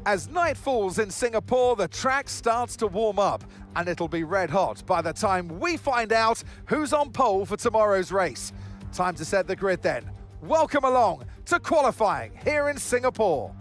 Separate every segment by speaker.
Speaker 1: As night falls in Singapore, the track starts to warm up, and it'll be red hot by the time we find out who's on pole for tomorrow's race. Time to set the grid then. Welcome along to qualifying here in Singapore.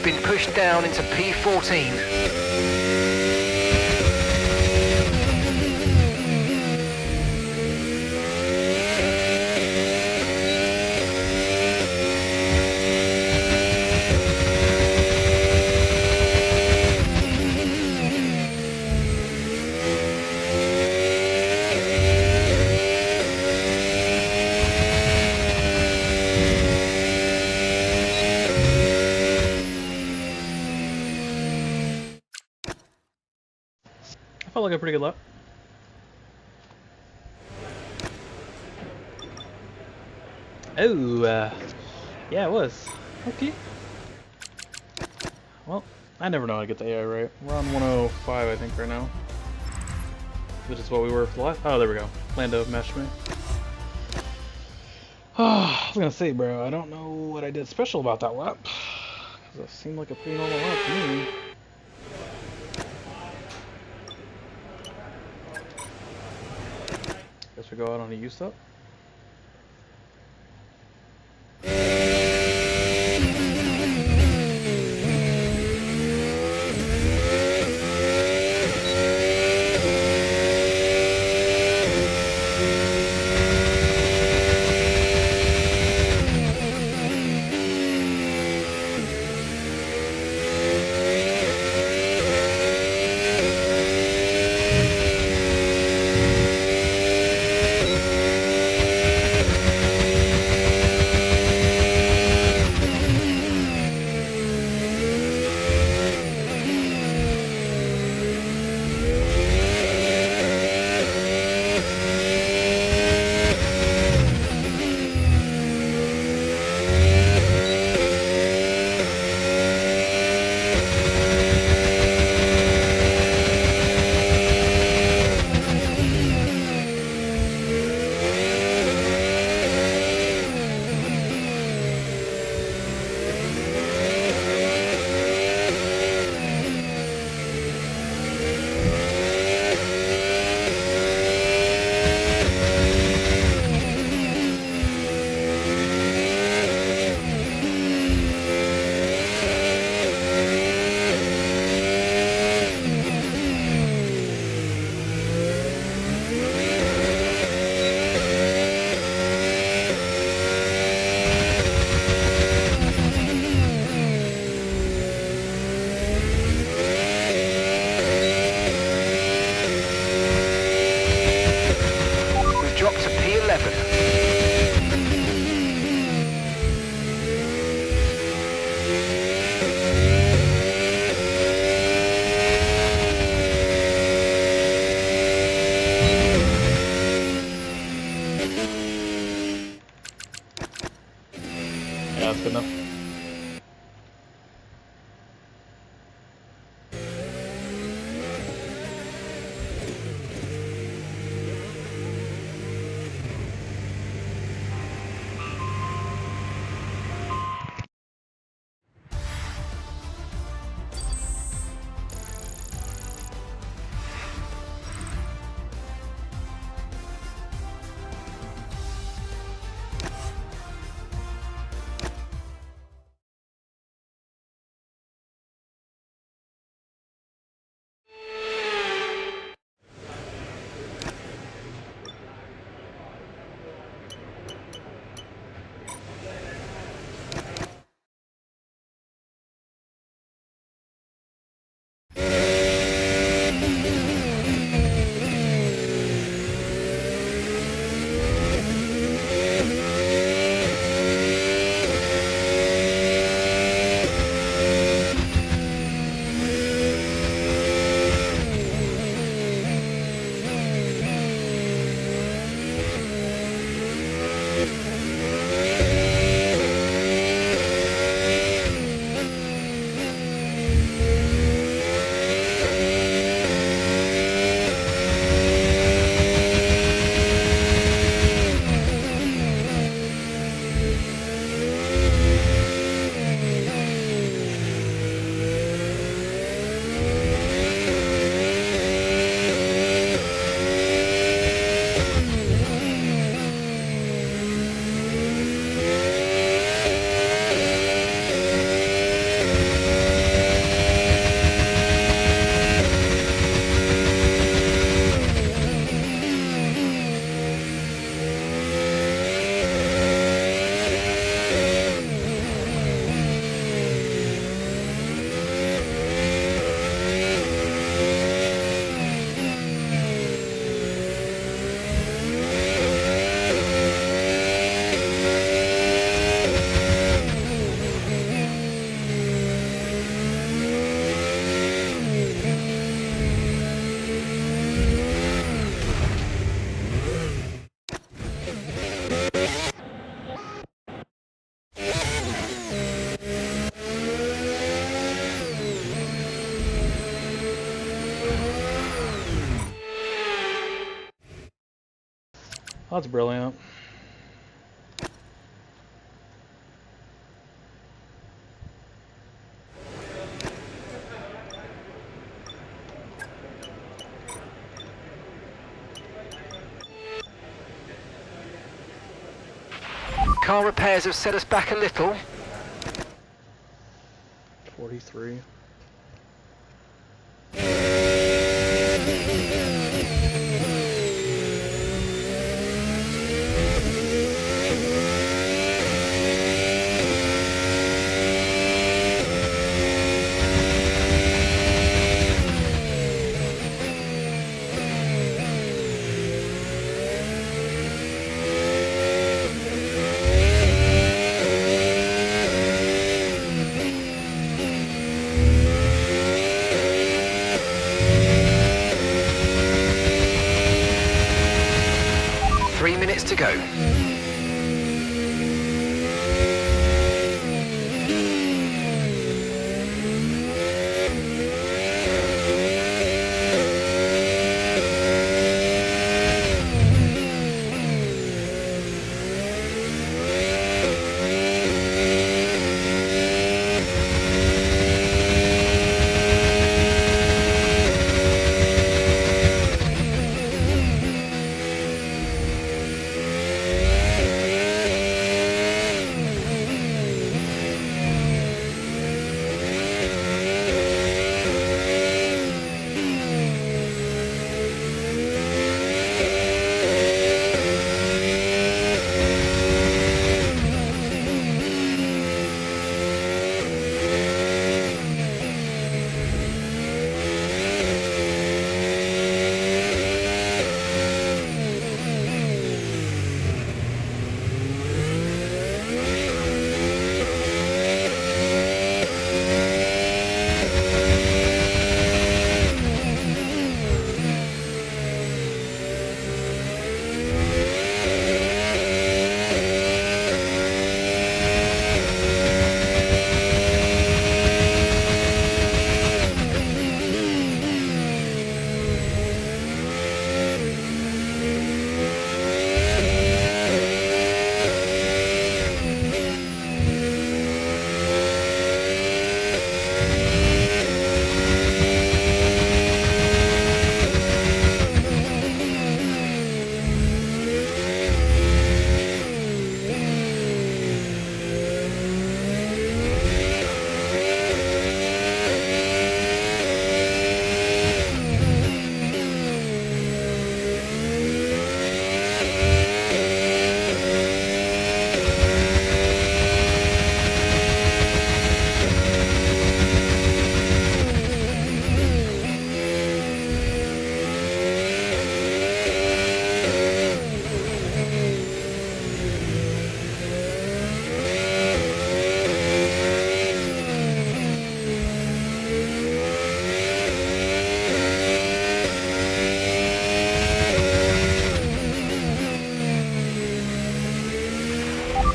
Speaker 2: Been pushed down into P14.
Speaker 3: Felt like a pretty good lap. Oh, yeah, it was. Okay. Well, I never know how to get the AI right. We're on 105, I think, right now. Which is what we were for the last. Oh, there we go. Lando matched me. Oh, I was gonna say, bro, I don't know what I did special about that lap. Because it seemed like a pretty normal lap to me. Guess we go out on a U-stop. That's brilliant.
Speaker 2: Car repairs have set us back a little.
Speaker 3: 43.
Speaker 2: To go.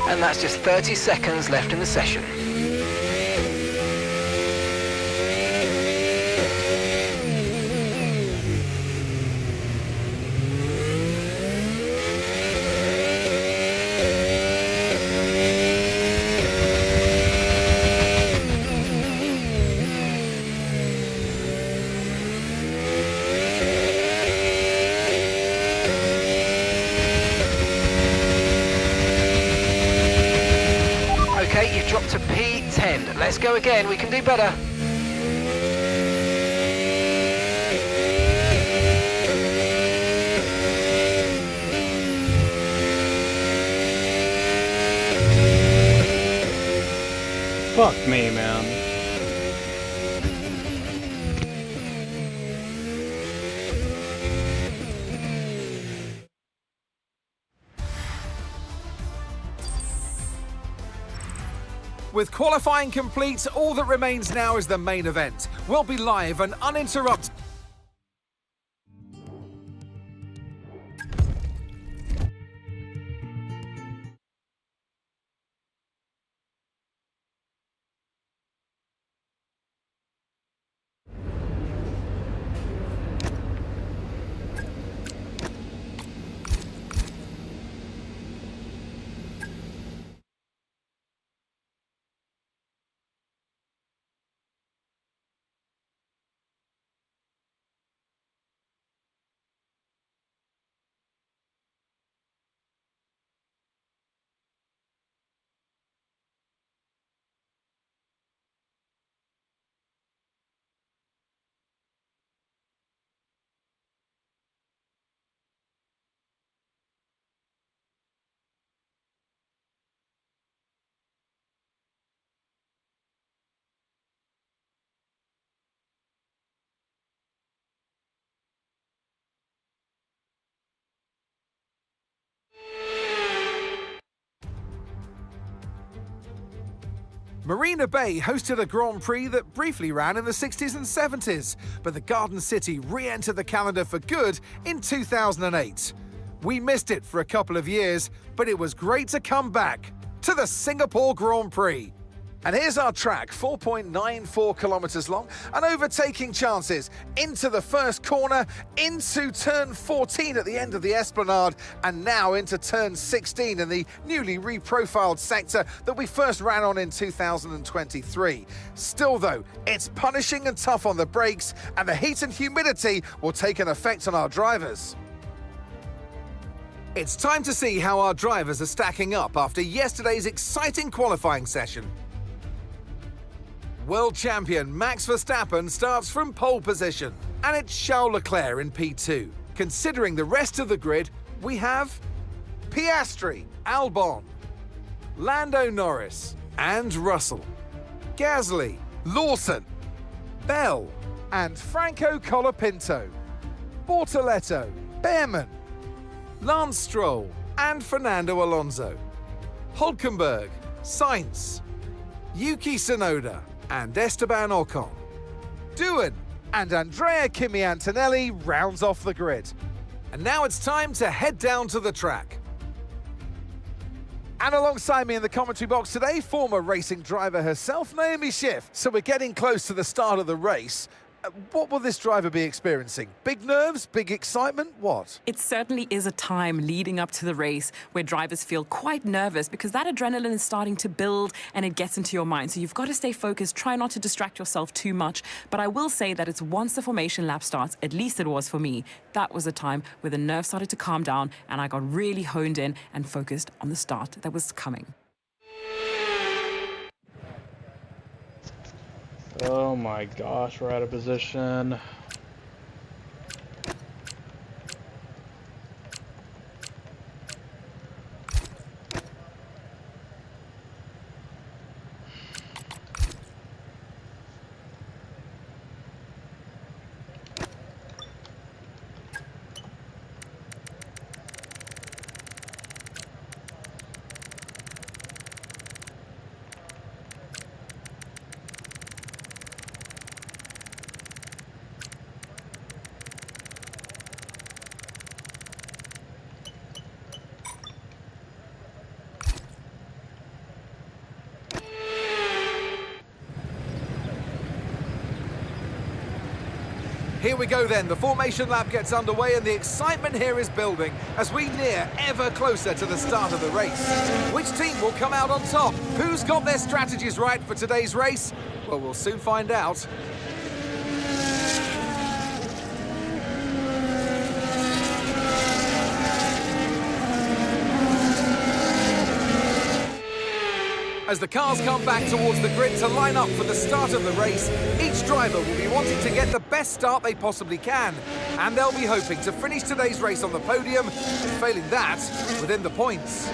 Speaker 2: And that's just 30 seconds left in the session. Okay, you've dropped to P10. Let's go again, we can do better.
Speaker 3: Fuck me, man.
Speaker 1: With qualifying complete, all that remains now is the main event. We'll be live and uninterrupted. Marina Bay hosted a Grand Prix that briefly ran in the 60s and 70s, but the Garden City re-entered the calendar for good in 2008. We missed it for a couple of years, but it was great to come back to the Singapore Grand Prix. And here's our track, 4.94 kilometers long, and overtaking chances into the first corner, into turn 14 at the end of the Esplanade, and now into turn 16 in the newly reprofiled sector that we first ran on in 2023. Still though, it's punishing and tough on the brakes, and the heat and humidity will take an effect on our drivers. It's time to see how our drivers are stacking up after yesterday's exciting qualifying session. World champion Max Verstappen starts from pole position, and it's Charles Leclerc in P2. Considering the rest of the grid, we have Piastri, Albon, Lando Norris, and Russell, Gasly, Lawson, Bell, and Franco Colapinto, Bortoleto, Behrman, Lance Stroll, and Fernando Alonso, Hülkenberg, Sainz, Yuki Tsunoda, and Esteban Ocon. Doohan and Andrea Kimi Antonelli rounds off the grid. And now it's time to head down to the track. And alongside me in the commentary box today, former racing driver herself, Naomi Schiff. So we're getting close to the start of the race. What will this driver be experiencing? Big nerves? Big excitement? What?
Speaker 4: It certainly is a time leading up to the race where drivers feel quite nervous because that adrenaline is starting to build and it gets into your mind. So you've got to stay focused, try not to distract yourself too much. But I will say that it's once the formation lap starts, at least it was for me, that was a time where the nerves started to calm down and I got really honed in and focused on the start that was coming.
Speaker 3: Oh my gosh, we're out of position.
Speaker 1: Here we go then, the formation lap gets underway and the excitement here is building as we near ever closer to the start of the race. Which team will come out on top? Who's got their strategies right for today's race? Well, we'll soon find out. As the cars come back towards the grid to line up for the start of the race, each driver will be wanting to get the best start they possibly can. And they'll be hoping to finish today's race on the podium, and failing that, within the points.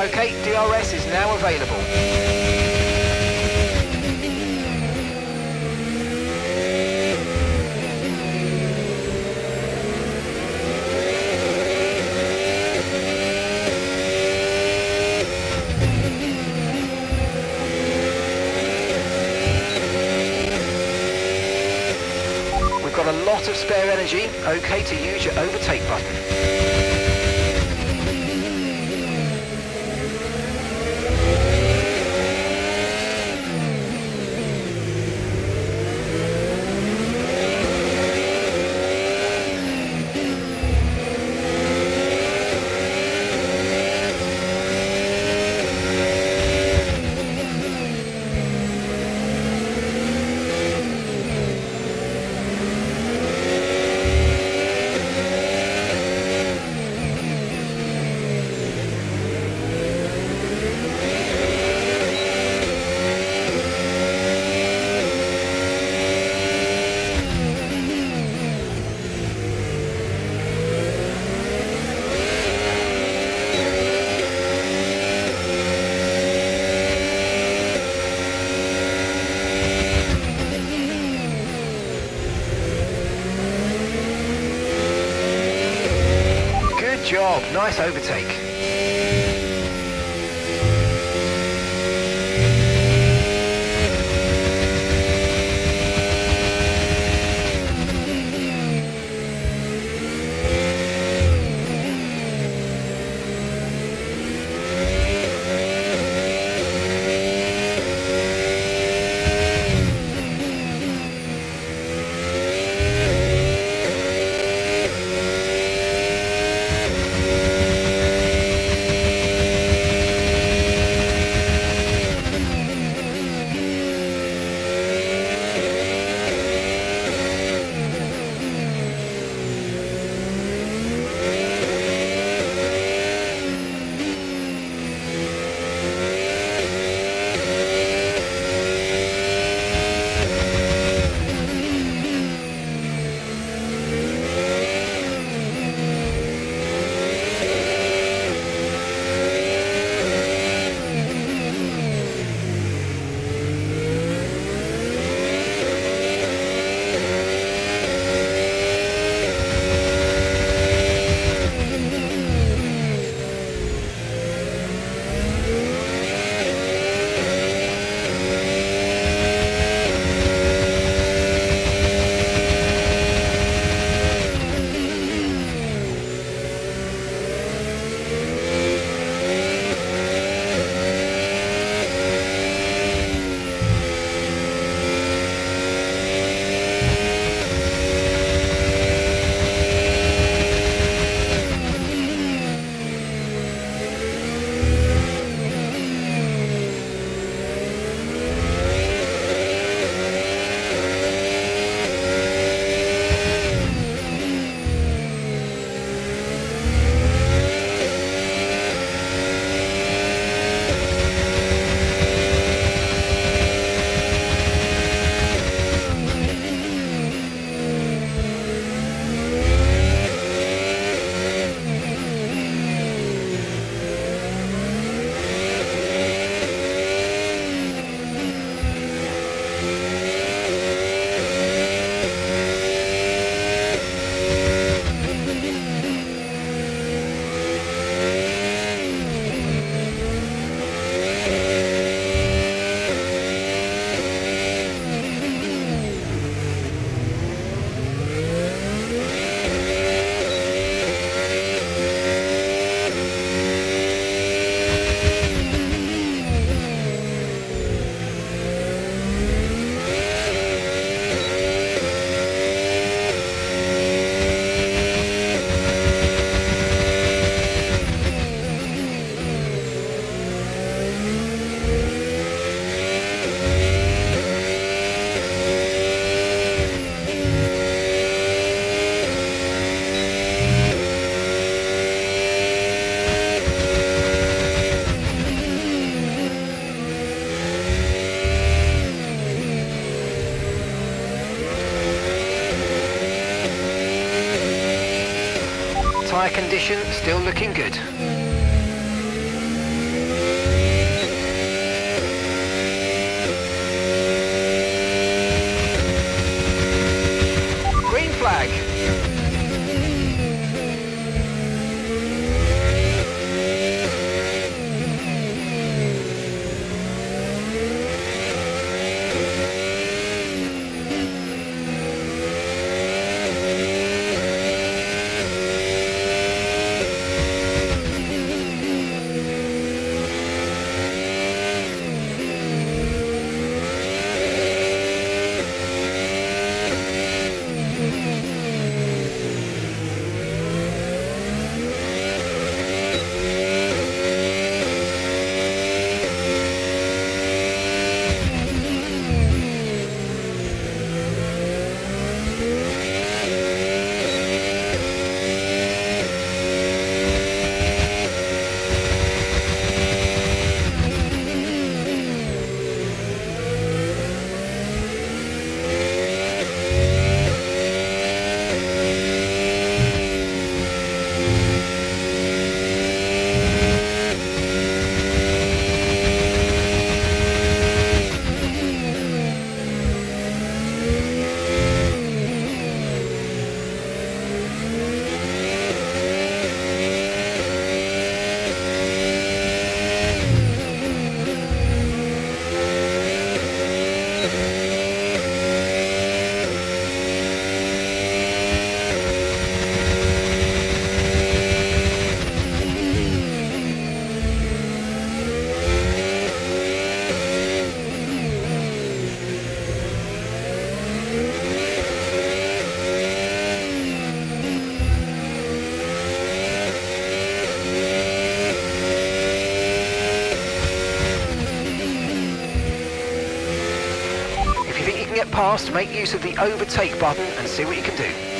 Speaker 2: Okay, DRS is now available. We've got a lot of spare energy. Okay to use your overtake button. Good job, nice overtake. Tyre condition still looking good. past, make use of the overtake button and see what you can do.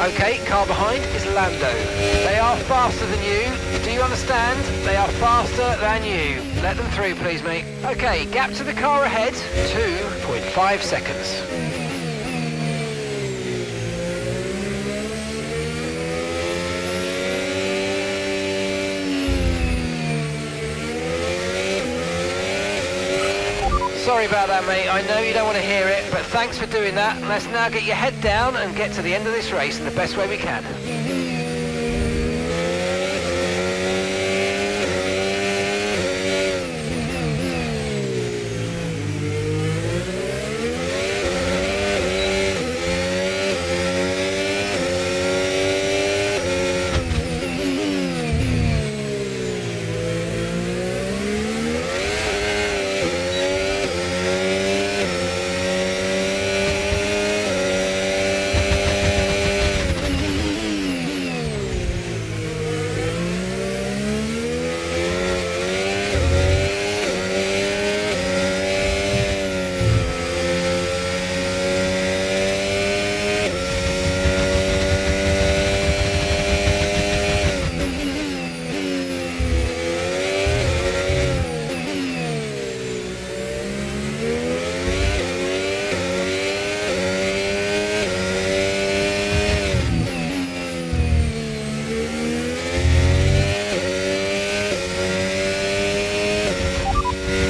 Speaker 2: Okay, car behind is Lando. They are faster than you. Do you understand? They are faster than you. Let them through, please, mate. Okay, gap to the car ahead, 2.5 seconds. Sorry about that, mate. I know you don't want to hear it, but thanks for doing that. Let's now get your head down and get to the end of this race in the best way we can.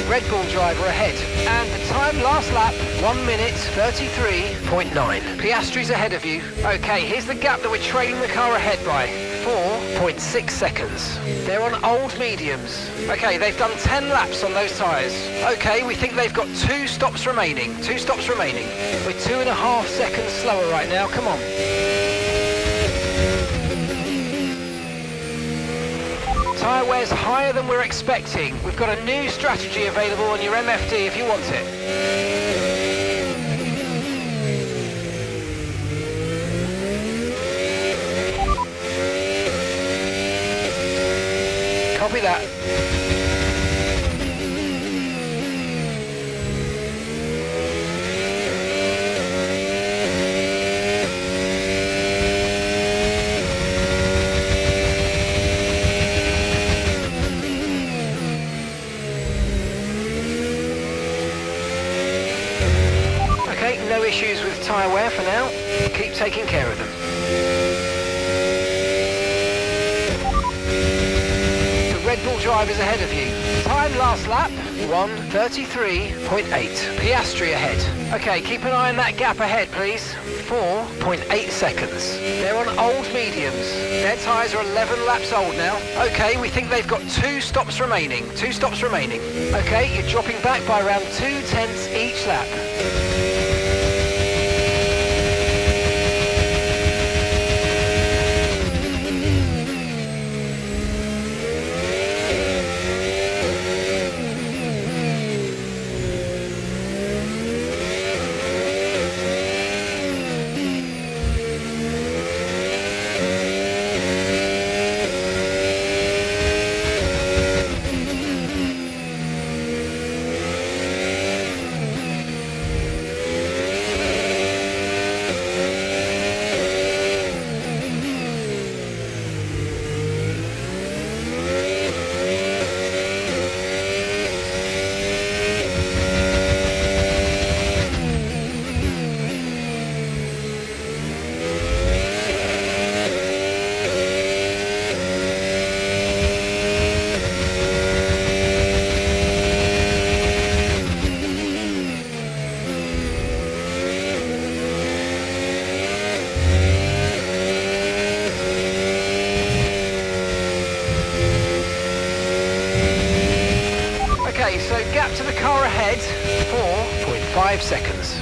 Speaker 2: Red Bull driver ahead, and the time last lap, 1 minute 33.9. Piastri's ahead of you. Okay, here's the gap that we're trailing the car ahead by, 4.6 seconds. They're on old mediums. Okay, they've done 10 laps on those tyres. Okay, we think they've got 2 stops remaining. We're 2.5 seconds slower right now, come on. Tyre wear's higher than we're expecting. We've got a new strategy available on your MFD if you want it. Copy that. No issues with tyre wear for now. Keep taking care of them. The Red Bull driver's ahead of you. Time last lap, 1:33.8. Piastri ahead. Okay, keep an eye on that gap ahead, please. 4.8 seconds. They're on old mediums. Their tyres are 11 laps old now. Okay, we think they've got 2 stops remaining. Okay, you're dropping back by around 0.2 each lap. Okay, so gap to the car ahead, 4.5 seconds.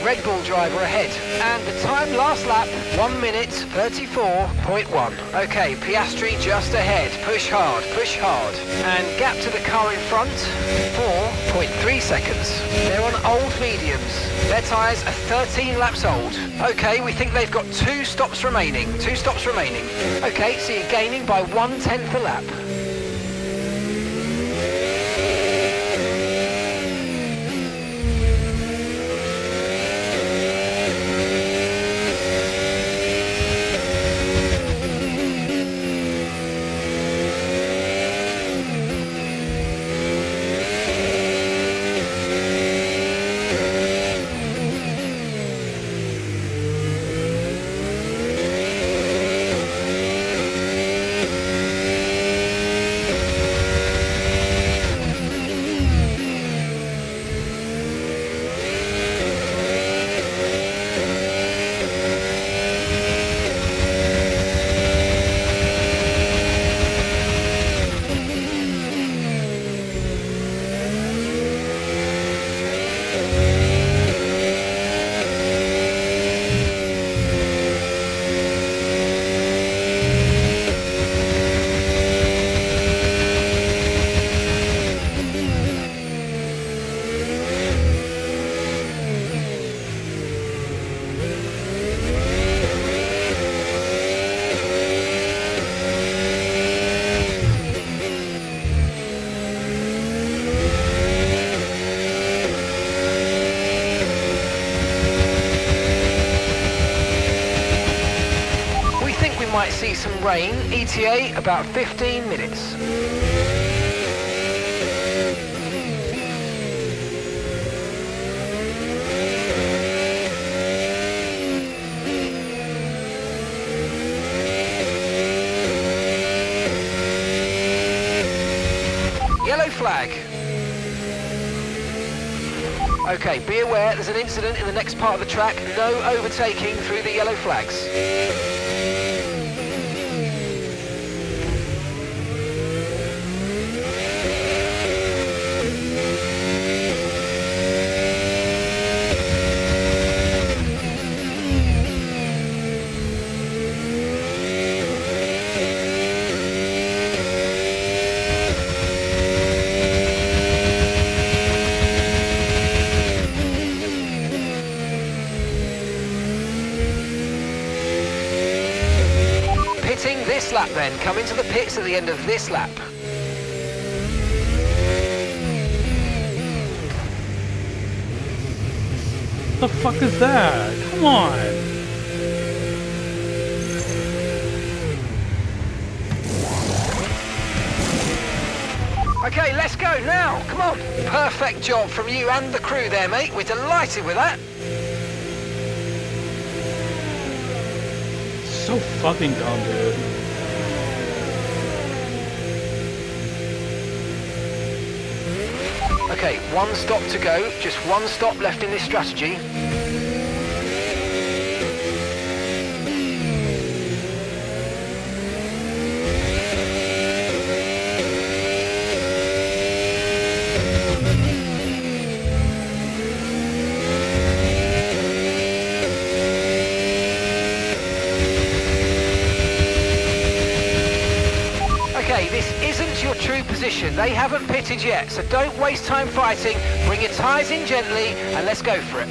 Speaker 2: Red Bull driver ahead. And the time last lap, 1 minute 34.1. Okay, Piastri just ahead. Push hard, push hard. And gap to the car in front, 4.3 seconds. They're on old mediums. Their tyres are 13 laps old. Okay, we think they've got 2 stops remaining. 2 stops remaining. Okay, so you're gaining by 1/10 a lap. Might see some rain, ETA about 15 minutes. Yellow flag. Okay, be aware there's an incident in the next part of the track. No overtaking through the yellow flags. This lap then, come into the pits at the end of this lap.
Speaker 3: The fuck is that? Come on!
Speaker 2: Okay, let's go now, come on. Perfect job from you and the crew there, mate. We're delighted with that.
Speaker 3: So fucking dumb, dude.
Speaker 2: Okay, 1 stop to go. Just 1 stop left in this strategy. Okay, this isn't your true position. They haven't pitted yet, so don't waste time fighting. Bring your tyres in gently and let's go for it.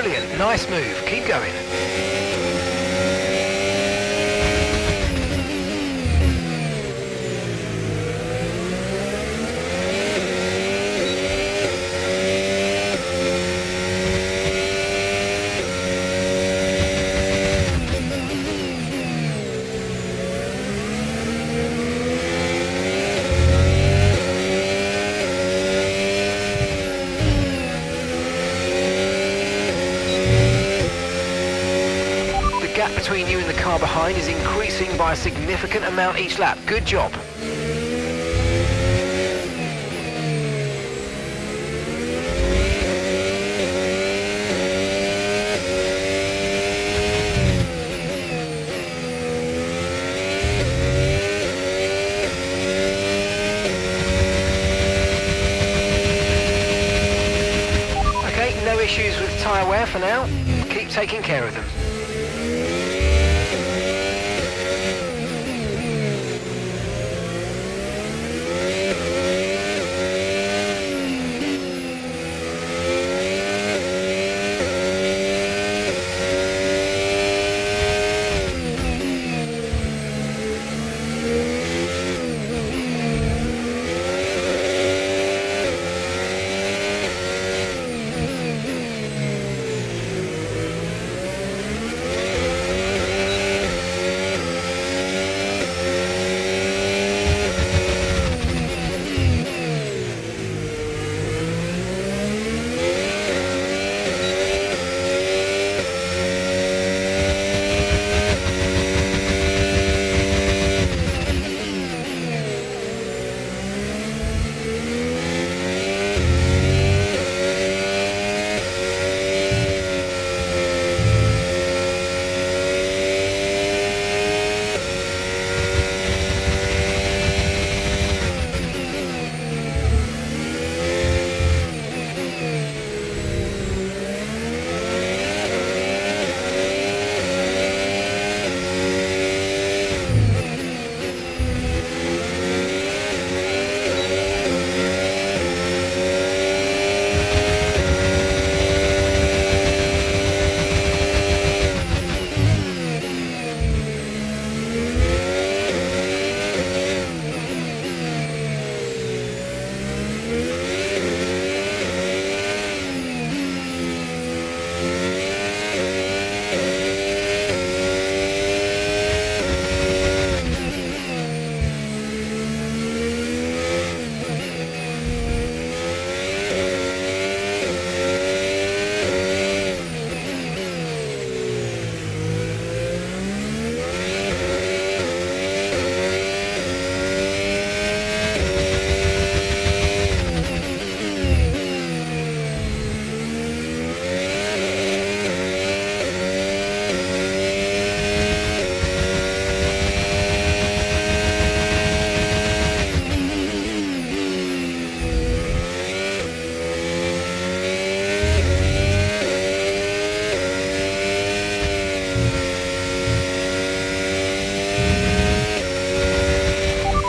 Speaker 2: Brilliant, nice move, keep going. The gap between you and the car behind is increasing by a significant amount each lap. Good job. Okay, no issues with tyre wear for now. Keep taking care of them.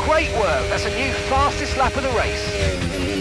Speaker 2: Great work, that's a new fastest lap of the race.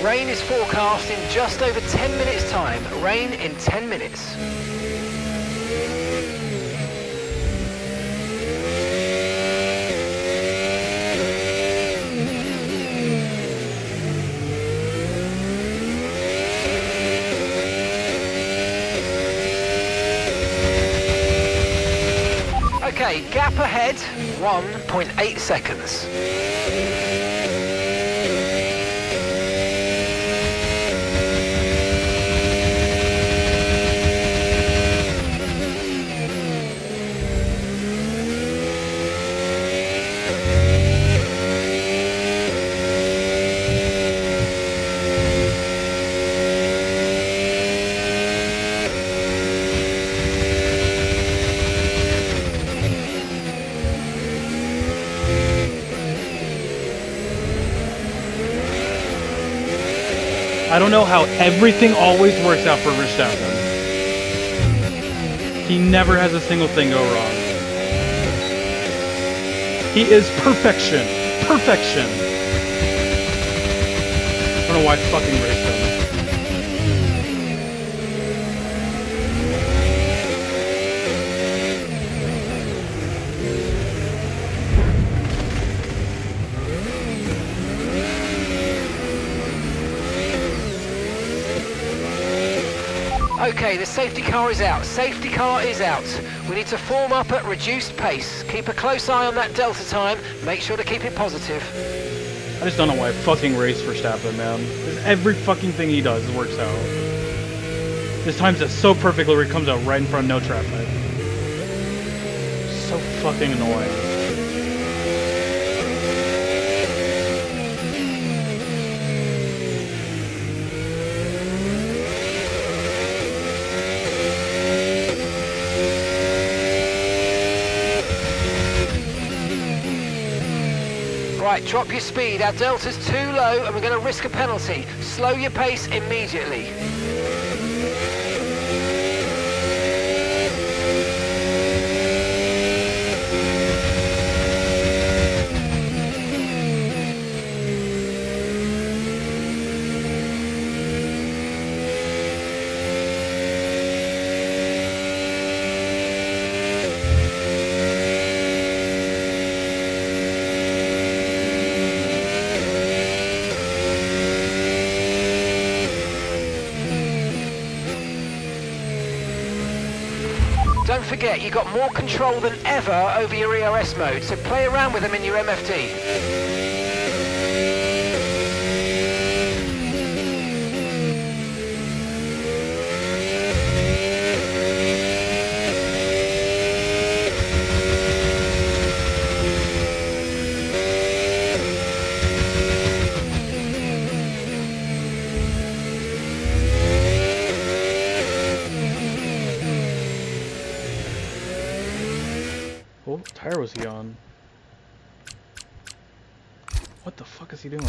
Speaker 2: Rain is forecast in just over 10 minutes time. Rain in 10 minutes. Okay, gap ahead, 1.8 seconds.
Speaker 3: I don't know how everything always works out for Verstappen. He never has a single thing go wrong. He is perfection. Perfection. I don't know why I fucking raced him.
Speaker 2: Okay, the safety car is out. Safety car is out. We need to form up at reduced pace. Keep a close eye on that delta time. Make sure to keep it positive.
Speaker 3: I just don't know why I fucking race Verstappen, man. Because every fucking thing he does works out. This times it so perfectly where he comes out right in front of no traffic. So fucking annoying.
Speaker 2: Right, drop your speed. Our delta's too low and we're going to risk a penalty. Slow your pace immediately. Don't forget, you've got more control than ever over your ERS mode, so play around with them in your MFD.
Speaker 3: What tire was he on? What the fuck is he doing?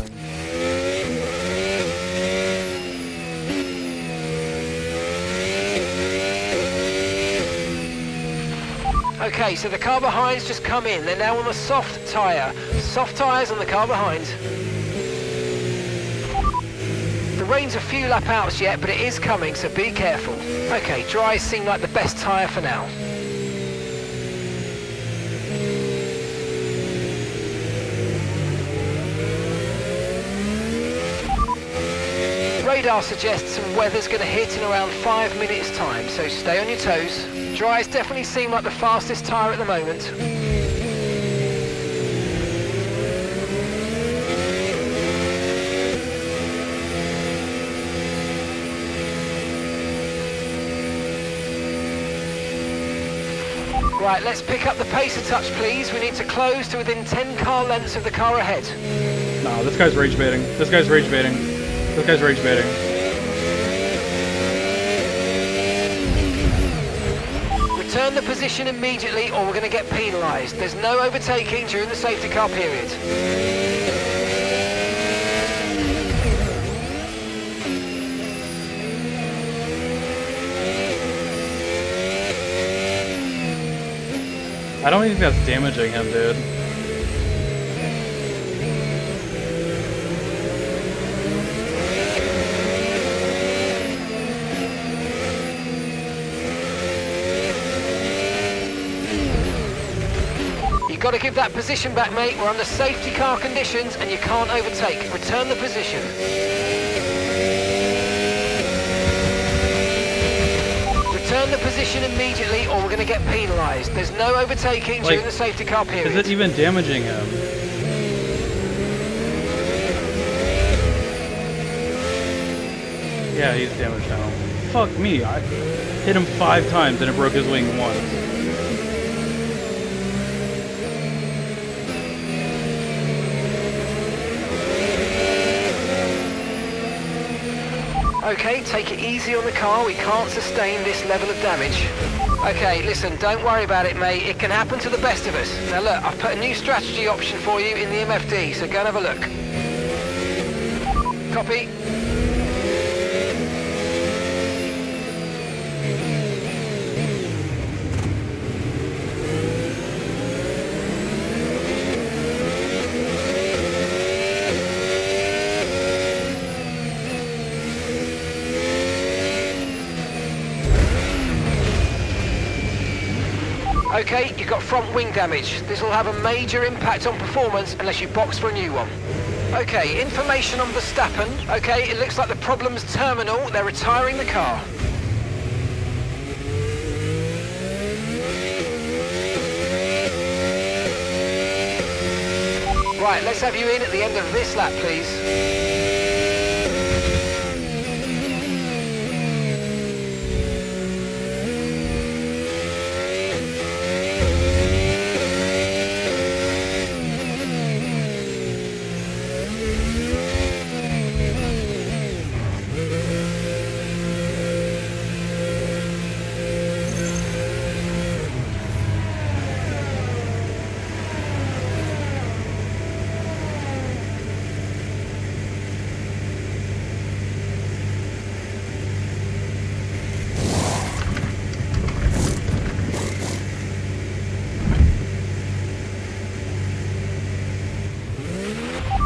Speaker 2: Okay, so the car behind's just come in. They're now on the soft tyre. Soft tyres on the car behind. The rain's a few lap outs yet, but it is coming, so be careful. Okay, dries seem like the best tyre for now. Radar suggests some weather's going to hit in around 5 minutes time, so stay on your toes. Dries definitely seem like the fastest tyre at the moment. Right, let's pick up the pace a touch, please. We need to close to within 10 car lengths of the car ahead.
Speaker 3: Nah, this guy's rage baiting. This guy's rage baiting. This guy's rage baiting.
Speaker 2: Return the position immediately or we're going to get penalised. There's no overtaking during the safety car period.
Speaker 3: I don't think that's damaging him, dude.
Speaker 2: You've got to give that position back, mate. We're under safety car conditions and you can't overtake. Return the position. Return the position immediately or we're going to get penalised. There's no overtaking during the safety car period.
Speaker 3: Is it even damaging him? Yeah, he's damaged now. Fuck me, I hit him 5 times and it broke his wing once.
Speaker 2: Okay, take it easy on the car. We can't sustain this level of damage. Okay, listen, don't worry about it, mate. It can happen to the best of us. Now look, I've put a new strategy option for you in the MFD, so go and have a look. Copy. you've got front wing damage. This will have a major impact on performance unless you box for a new one. Okay, information on Verstappen. Okay, it looks like the problem's terminal. They're retiring the car. Right, let's have you in at the end of this lap, please.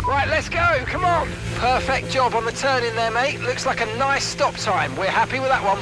Speaker 2: Right, let's go, come on. Perfect job on the turn in there, mate. Looks like a nice stop time. We're happy with that one.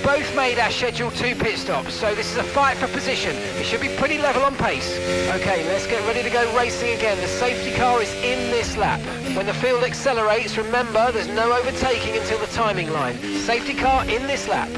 Speaker 2: Both made our scheduled 2 pit stops, so this is a fight for position. It should be pretty level on pace. Okay, let's get ready to go racing again. The safety car is in this lap. When the field accelerates, remember there's no overtaking until the timing line. Safety car in this lap.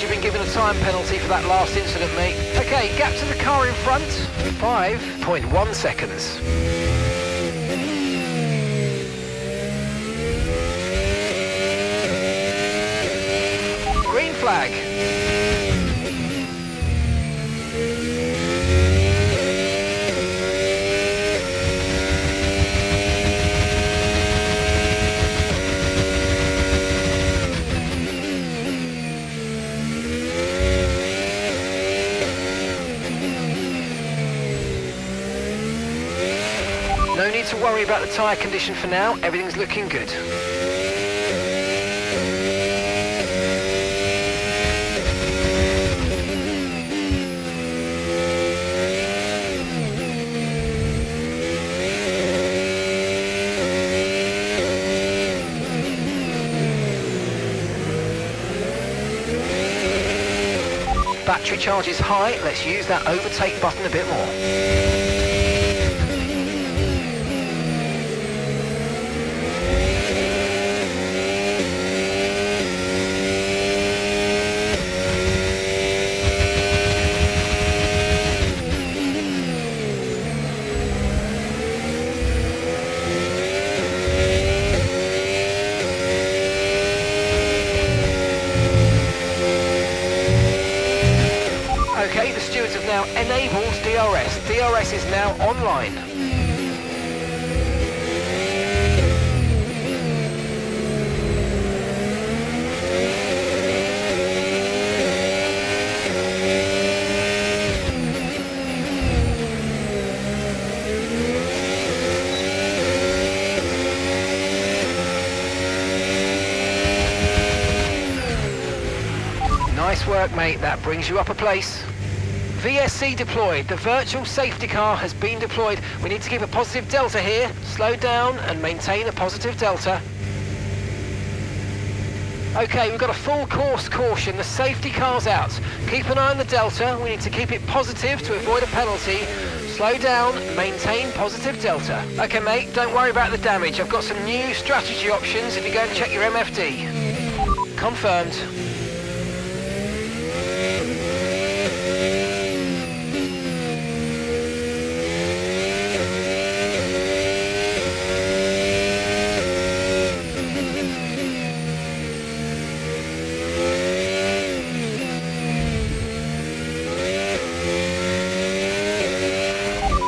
Speaker 2: You've been given a time penalty for that last incident, mate. Okay, gap to the car in front, 5.1 seconds. Green flag. No need to worry about the tyre condition for now, everything's looking good. Battery charge is high, let's use that overtake button a bit more. Okay, the stewards have now enabled DRS. DRS is now online. Nice work, mate. That brings you up a place. VSC deployed. The virtual safety car has been deployed. We need to keep a positive delta here. Slow down and maintain a positive delta. Okay, we've got a full course caution. The safety car's out. Keep an eye on the delta. We need to keep it positive to avoid a penalty. Slow down, maintain positive delta. Okay, mate, don't worry about the damage. I've got some new strategy options if you go and check your MFD. Confirmed.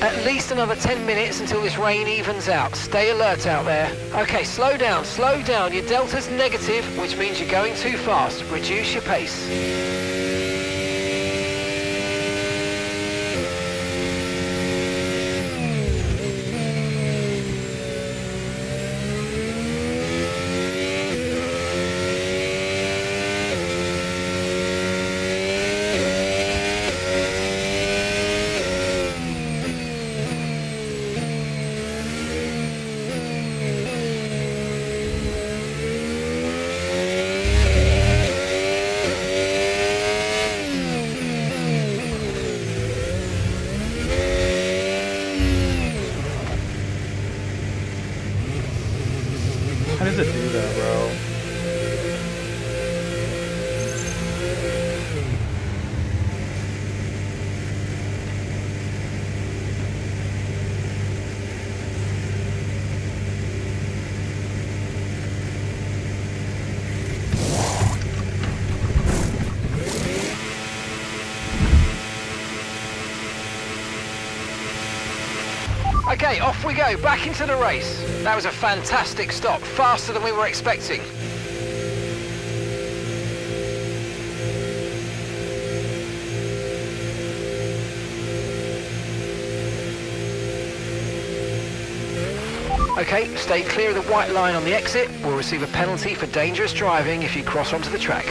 Speaker 2: At least another 10 minutes until this rain evens out. Stay alert out there. Okay, slow down, slow down. Your delta's negative, which means you're going too fast. Reduce your pace.
Speaker 3: How does it do that, bro?
Speaker 2: Okay, off we go, back into the race. That was a fantastic stop, faster than we were expecting. Okay, stay clear of the white line on the exit. We'll receive a penalty for dangerous driving if you cross onto the track.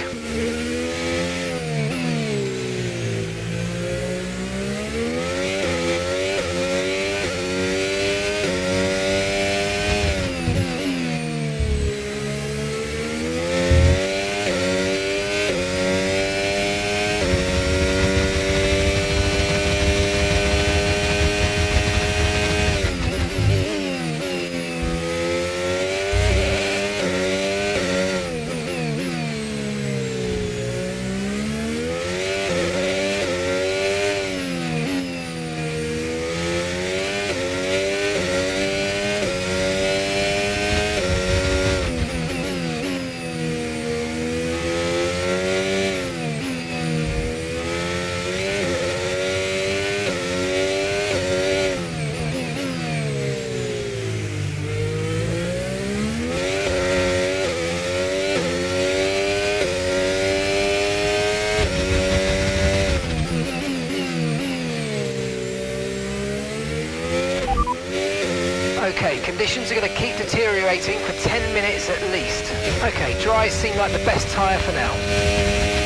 Speaker 2: Okay, conditions are going to keep deteriorating for 10 minutes at least. Okay, dries seem like the best tyre for now.